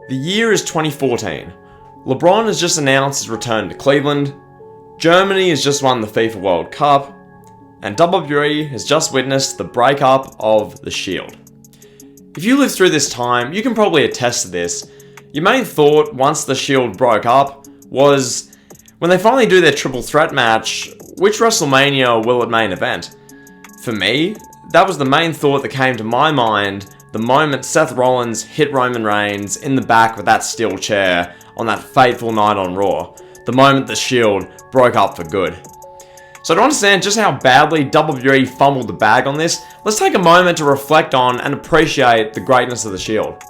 The year is 2014. LeBron has just announced his return to Cleveland, Germany has just won the FIFA World Cup, and WWE has just witnessed the breakup of the Shield. If you lived through this time, you can probably attest to this. Your main thought once the Shield broke up was, when they finally do their triple threat match, which WrestleMania will it main event? For me, that was the main thought that came to my mind the moment Seth Rollins hit Roman Reigns in the back with that steel chair on that fateful night on Raw, the moment the Shield broke up for good. So to understand just how badly WWE fumbled the bag on this, let's take a moment to reflect on and appreciate the greatness of the Shield.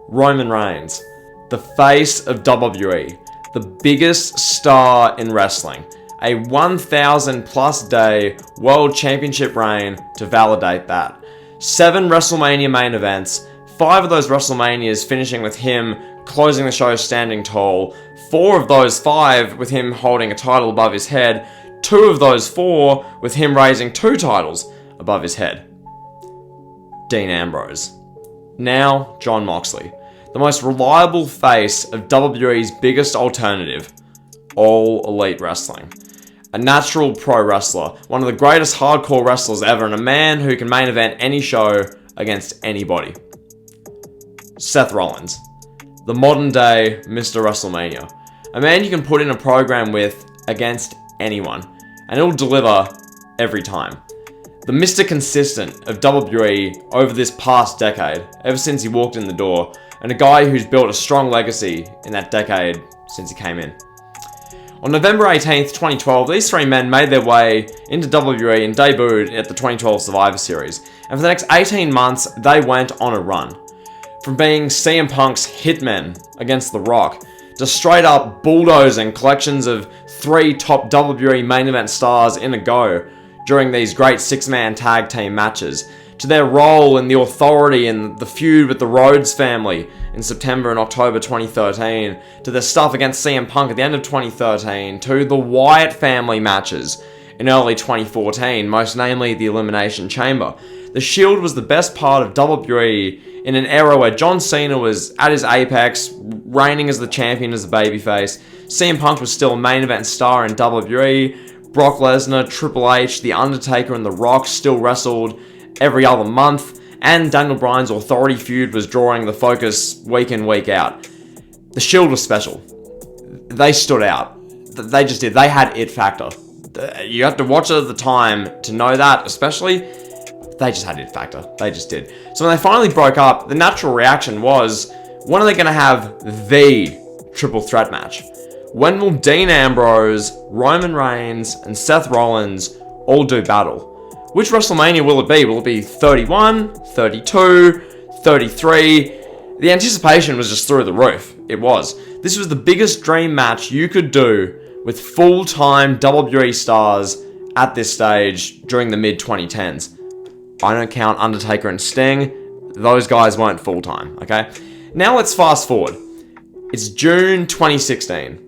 Roman Reigns, the face of WWE, the biggest star in wrestling, a 1,000 plus day world championship reign to validate that. 7 WrestleMania main events, 5 of those WrestleManias finishing with him closing the show standing tall, 4 of those 5 with him holding a title above his head, 2 of those 4 with him raising 2 titles above his head. Dean Ambrose. Now Jon Moxley, the most reliable face of WWE's biggest alternative, All Elite Wrestling. A natural pro wrestler, one of the greatest hardcore wrestlers ever, and a man who can main event any show against anybody. Seth Rollins, the modern day Mr. WrestleMania. A man you can put in a program with against anyone, and he'll deliver every time. The Mr. Consistent of WWE over this past decade, ever since he walked in the door, and a guy who's built a strong legacy in that decade since he came in. On November 18th, 2012, these 3 men made their way into WWE and debuted at the 2012 Survivor Series. And for the next 18 months, they went on a run. From being CM Punk's hitmen against The Rock, to straight up bulldozing collections of 3 top WWE main event stars in a go during these great 6-man tag team matches, to their role in the authority in the feud with the Rhodes family in September and October 2013, to their stuff against CM Punk at the end of 2013, to the Wyatt family matches in early 2014, most namely the Elimination Chamber. The Shield was the best part of WWE in an era where John Cena was at his apex, reigning as the champion as a babyface. CM Punk was still a main event star in WWE. Brock Lesnar, Triple H, The Undertaker, and The Rock still wrestled every other month, and Daniel Bryan's authority feud was drawing the focus week in, week out. The Shield was special. They stood out. They just did. They had it factor. You have to watch it at the time to know that, especially. They just had it factor. They just did. So when they finally broke up, the natural reaction was, when are they going to have the triple threat match? When will Dean Ambrose, Roman Reigns, and Seth Rollins all do battle? Which WrestleMania will it be? Will it be 31, 32, 33? The anticipation was just through the roof. It was. This was the biggest dream match you could do with full-time WWE stars at this stage during the mid-2010s. I don't count Undertaker and Sting. Those guys weren't full-time, okay? Now let's fast forward. It's June 2016.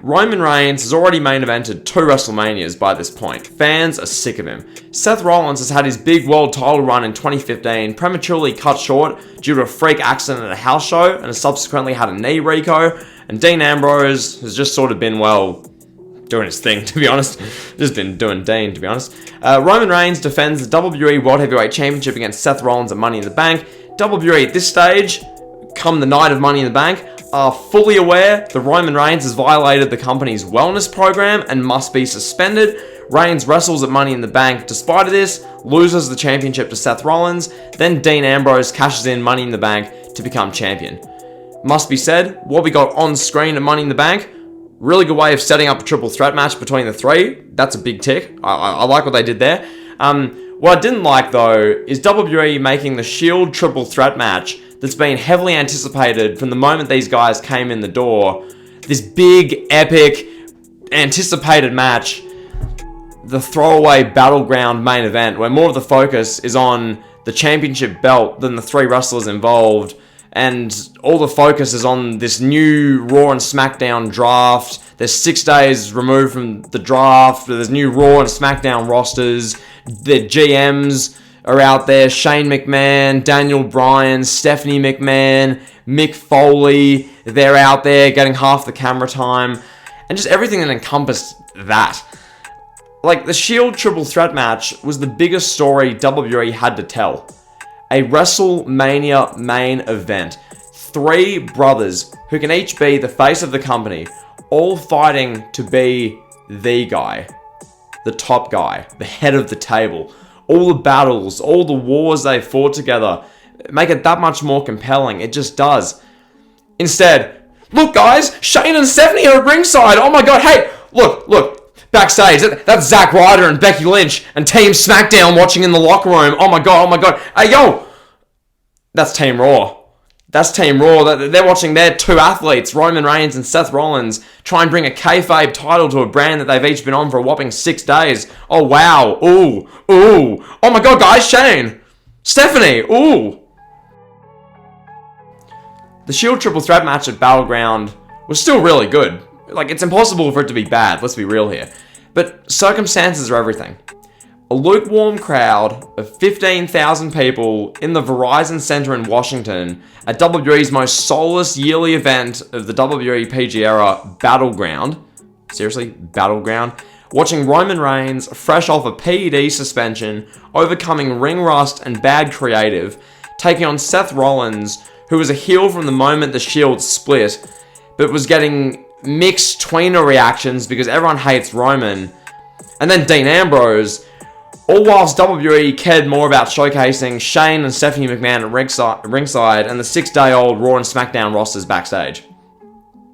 Roman Reigns has already main evented 2 WrestleManias by this point. Fans are sick of him. Seth Rollins has had his big world title run in 2015 prematurely cut short due to a freak accident at a house show and has subsequently had a knee reco. And Dean Ambrose has just sort of been, well, doing his thing, to be honest. Just been doing Dean, to be honest. Roman Reigns defends the WWE World Heavyweight Championship against Seth Rollins at Money in the Bank. WWE at this stage, come the night of Money in the Bank, are fully aware that Roman Reigns has violated the company's wellness program and must be suspended. Reigns wrestles at Money in the Bank despite of this, loses the championship to Seth Rollins, then Dean Ambrose cashes in Money in the Bank to become champion. Must be said, what we got on screen at Money in the Bank, really good way of setting up a triple threat match between the 3. That's a big tick. I like what they did there. What I didn't like, though, is WWE making the Shield triple threat match that's been heavily anticipated from the moment these guys came in the door. This big, epic, anticipated match, the throwaway battleground main event, where more of the focus is on the championship belt than the 3 wrestlers involved, and all the focus is on this new Raw and SmackDown draft. There's 6 days removed from the draft, there's new Raw and SmackDown rosters, the GMs are out there. Shane McMahon, Daniel Bryan, Stephanie McMahon, Mick Foley. They're out there getting half the camera time. And just everything that encompassed that. Like, the Shield Triple Threat match was the biggest story WWE had to tell. A WrestleMania main event. 3 brothers who can each be the face of the company, all fighting to be the guy, the top guy, the head of the table. All the battles, all the wars they fought together make it that much more compelling. It just does. Instead, look guys, Shane and Stephanie are at ringside. Oh my god, hey, look, backstage. That's Zack Ryder and Becky Lynch and Team SmackDown watching in the locker room. Oh my god. Hey yo, that's Team Raw. That's Team Raw. They're watching their 2 athletes, Roman Reigns and Seth Rollins, try and bring a kayfabe title to a brand that they've each been on for a whopping 6 days. Oh, wow. Ooh. Oh my god, guys, Shane. Stephanie. Ooh. The Shield Triple Threat match at Battleground was still really good. Like, it's impossible for it to be bad, let's be real here. But circumstances are everything. A lukewarm crowd of 15,000 people in the Verizon Center in Washington at WWE's most soulless yearly event of the WWE PG era, Battleground. Seriously, Battleground. Watching Roman Reigns, fresh off a PED suspension, overcoming ring rust and bad creative, taking on Seth Rollins, who was a heel from the moment the Shield split, but was getting mixed tweener reactions because everyone hates Roman. And then Dean Ambrose, all whilst WWE cared more about showcasing Shane and Stephanie McMahon at ringside and the 6-day-old Raw and SmackDown rosters backstage.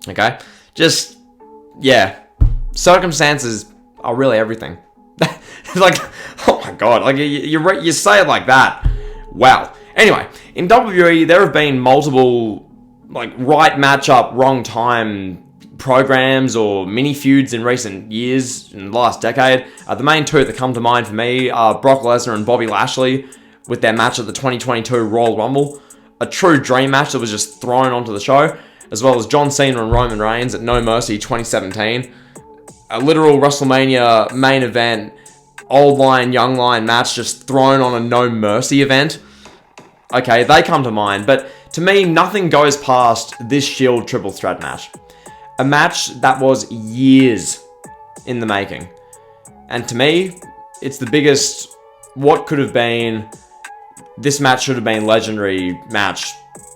Okay? Just, yeah. Circumstances are really everything. Like, oh my god. Like, you say it like that. Wow. Anyway, in WWE, there have been multiple, like, right matchup, wrong time programs or mini feuds in recent years, in the last decade. The main 2 that come to mind for me are Brock Lesnar and Bobby Lashley with their match at the 2022 Royal Rumble. A true dream match that was just thrown onto the show, as well as John Cena and Roman Reigns at No Mercy 2017. A literal WrestleMania main event, old line, young line match just thrown on a No Mercy event. Okay, they come to mind, but to me, nothing goes past this Shield Triple Threat match. A match that was years in the making. And to me, it's the biggest, what could have been, this match should have been legendary match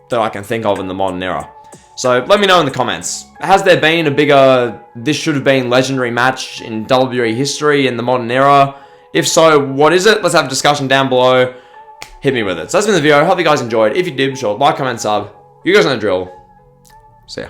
that I can think of in the modern era. So let me know in the comments. Has there been a bigger, this should have been legendary match in WWE history in the modern era? If so, what is it? Let's have a discussion down below. Hit me with it. So that's been the video. Hope you guys enjoyed. If you did, be sure to like, comment, sub. You guys know the drill. See ya.